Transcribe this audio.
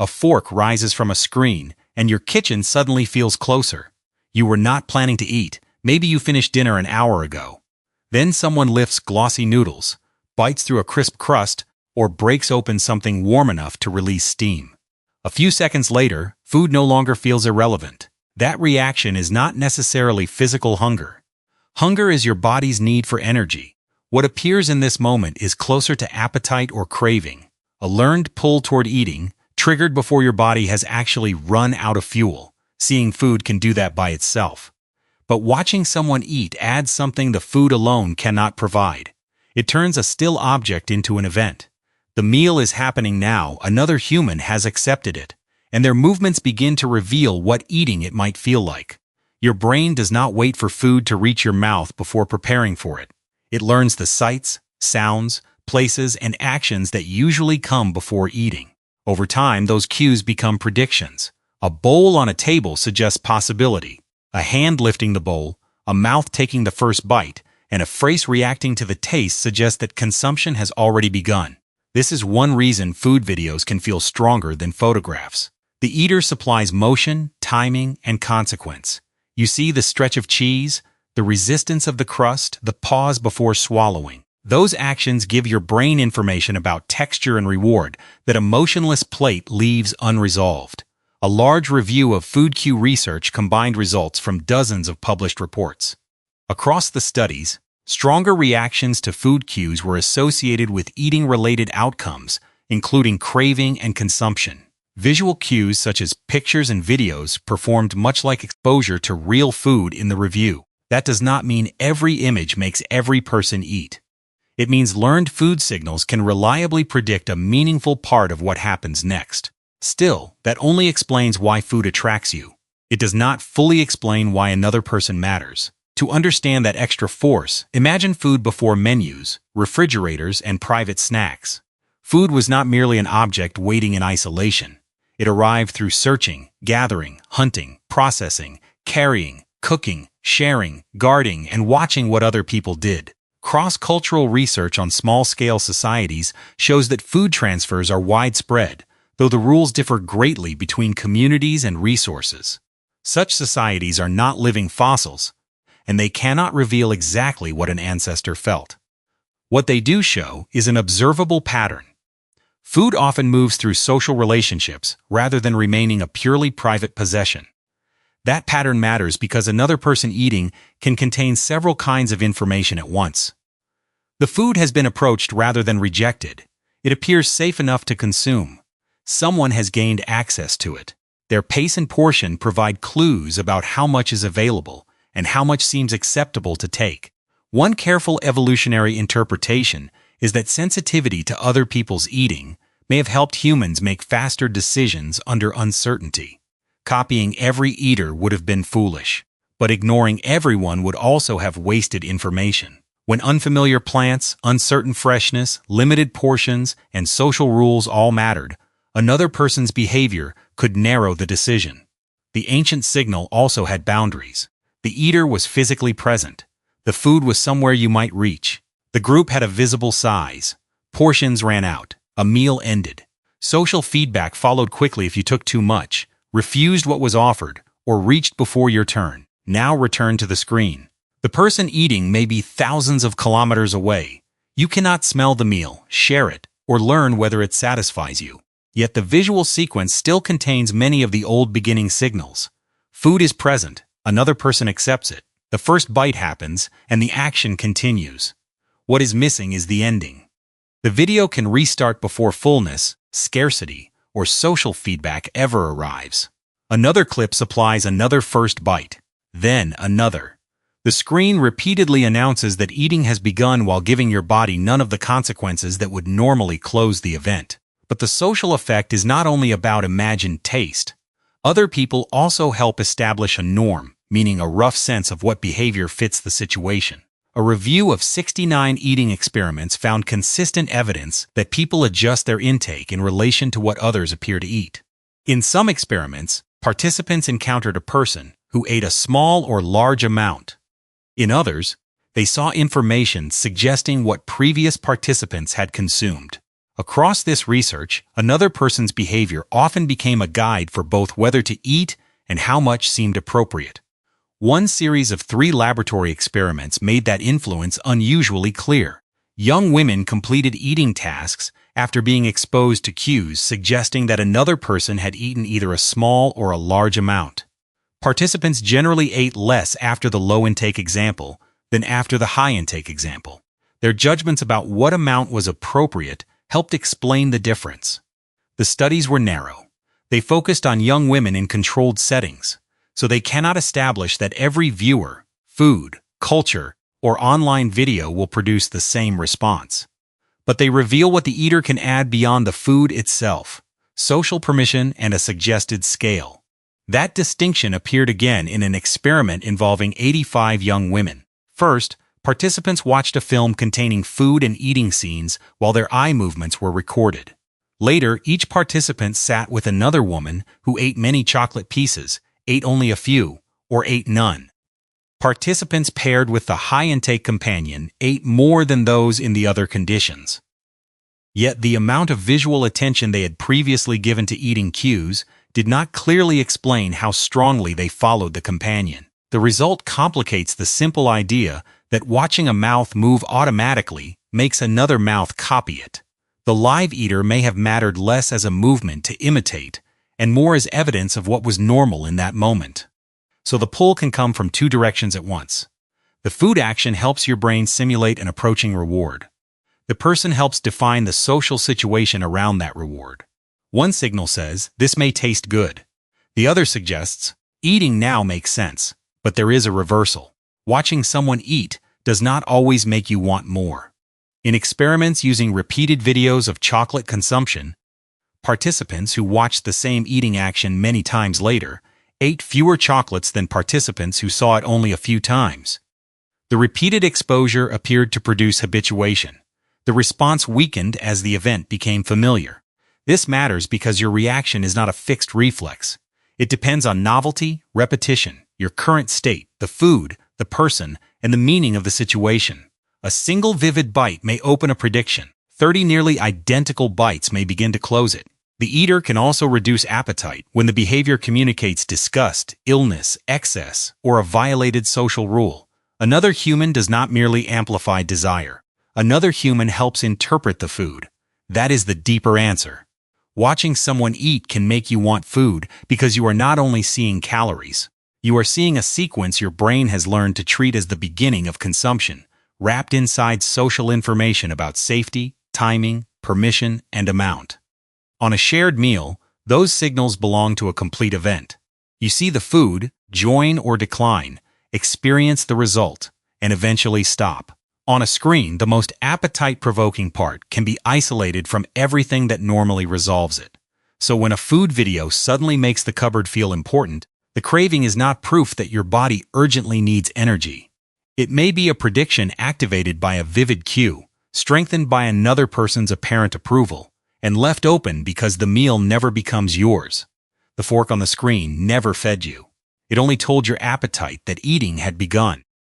A fork rises from a screen, and your kitchen suddenly feels closer. You were not planning to eat. Maybe you finished dinner an hour ago. Then someone lifts glossy noodles, bites through a crisp crust, or breaks open something warm enough to release steam. A few seconds later, food no longer feels irrelevant. That reaction is not necessarily physical hunger. Hunger is your body's need for energy. What appears in this moment is closer to appetite or craving, a learned pull toward eating, triggered before your body has actually run out of fuel. Seeing food can do that by itself. But watching someone eat adds something the food alone cannot provide. It turns a still object into an event. The meal is happening now, another human has accepted it, and their movements begin to reveal what eating it might feel like. Your brain does not wait for food to reach your mouth before preparing for it. It learns the sights, sounds, places, and actions that usually come before eating. Over time, those cues become predictions. A bowl on a table suggests possibility. A hand lifting the bowl, a mouth taking the first bite, and a face reacting to the taste suggest that consumption has already begun. This is one reason food videos can feel stronger than photographs. The eater supplies motion, timing, and consequence. You see the stretch of cheese, the resistance of the crust, the pause before swallowing. Those actions give your brain information about texture and reward that a motionless plate leaves unresolved. A large review of food cue research combined results from dozens of published reports. Across the studies, stronger reactions to food cues were associated with eating-related outcomes, including craving and consumption. Visual cues such as pictures and videos performed much like exposure to real food in the review. That does not mean every image makes every person eat. It means learned food signals can reliably predict a meaningful part of what happens next. Still, that only explains why food attracts you. It does not fully explain why another person matters. To understand that extra force, imagine food before menus, refrigerators, and private snacks. Food was not merely an object waiting in isolation. It arrived through searching, gathering, hunting, processing, carrying, cooking, sharing, guarding, and watching what other people did. Cross-cultural research on small-scale societies shows that food transfers are widespread, though the rules differ greatly between communities and resources. Such societies are not living fossils, and they cannot reveal exactly what an ancestor felt. What they do show is an observable pattern. Food often moves through social relationships rather than remaining a purely private possession. That pattern matters because another person eating can contain several kinds of information at once. The food has been approached rather than rejected. It appears safe enough to consume. Someone has gained access to it. Their pace and portion provide clues about how much is available and how much seems acceptable to take. One careful evolutionary interpretation is that sensitivity to other people's eating may have helped humans make faster decisions under uncertainty. Copying every eater would have been foolish, but ignoring everyone would also have wasted information. When unfamiliar plants, uncertain freshness, limited portions, and social rules all mattered, another person's behavior could narrow the decision. The ancient signal also had boundaries. The eater was physically present. The food was somewhere you might reach. The group had a visible size. Portions ran out. A meal ended. Social feedback followed quickly if you took too much, refused what was offered, or reached before your turn. Now return to the screen. The person eating may be thousands of kilometers away. You cannot smell the meal, share it, or learn whether it satisfies you. Yet the visual sequence still contains many of the old beginning signals. Food is present. Another person accepts it. The first bite happens, and the action continues. What is missing is the ending. The video can restart before fullness, scarcity, or social feedback ever arrives. Another clip supplies another first bite, then another. The screen repeatedly announces that eating has begun while giving your body none of the consequences that would normally close the event. But the social effect is not only about imagined taste. Other people also help establish a norm, meaning a rough sense of what behavior fits the situation. A review of 69 eating experiments found consistent evidence that people adjust their intake in relation to what others appear to eat. In some experiments, participants encountered a person who ate a small or large amount. In others, they saw information suggesting what previous participants had consumed. Across this research, another person's behavior often became a guide for both whether to eat and how much seemed appropriate. One series of 3 laboratory experiments made that influence unusually clear. Young women completed eating tasks after being exposed to cues suggesting that another person had eaten either a small or a large amount. Participants generally ate less after the low-intake example than after the high-intake example. Their judgments about what amount was appropriate helped explain the difference. The studies were narrow. They focused on young women in controlled settings, so they cannot establish that every viewer, food, culture, or online video will produce the same response. But they reveal what the eater can add beyond the food itself: social permission and a suggested scale. That distinction appeared again in an experiment involving 85 young women. First, participants watched a film containing food and eating scenes while their eye movements were recorded. Later, each participant sat with another woman who ate many chocolate pieces, ate only a few, or ate none. Participants paired with the high-intake companion ate more than those in the other conditions. Yet the amount of visual attention they had previously given to eating cues did not clearly explain how strongly they followed the companion. The result complicates the simple idea that watching a mouth move automatically makes another mouth copy it. The live eater may have mattered less as a movement to imitate and more as evidence of what was normal in that moment. So the pull can come from 2 directions at once. The food action helps your brain simulate an approaching reward. The person helps define the social situation around that reward. One signal says, "This may taste good." The other suggests, "Eating now makes sense." But there is a reversal. Watching someone eat does not always make you want more. In experiments using repeated videos of chocolate consumption, participants who watched the same eating action many times later ate fewer chocolates than participants who saw it only a few times. The repeated exposure appeared to produce habituation. The response weakened as the event became familiar. This matters because your reaction is not a fixed reflex. It depends on novelty, repetition, your current state, the food, the person, and the meaning of the situation. A single vivid bite may open a prediction. 30 nearly identical bites may begin to close it. The eater can also reduce appetite when the behavior communicates disgust, illness, excess, or a violated social rule. Another human does not merely amplify desire. Another human helps interpret the food. That is the deeper answer. Watching someone eat can make you want food because you are not only seeing calories. You are seeing a sequence your brain has learned to treat as the beginning of consumption, wrapped inside social information about safety, timing, permission, and amount. On a shared meal, those signals belong to a complete event. You see the food, join or decline, experience the result, and eventually stop. On a screen, the most appetite-provoking part can be isolated from everything that normally resolves it. So when a food video suddenly makes the cupboard feel important, the craving is not proof that your body urgently needs energy. It may be a prediction activated by a vivid cue, strengthened by another person's apparent approval, and left open because the meal never becomes yours. The fork on the screen never fed you. It only told your appetite that eating had begun.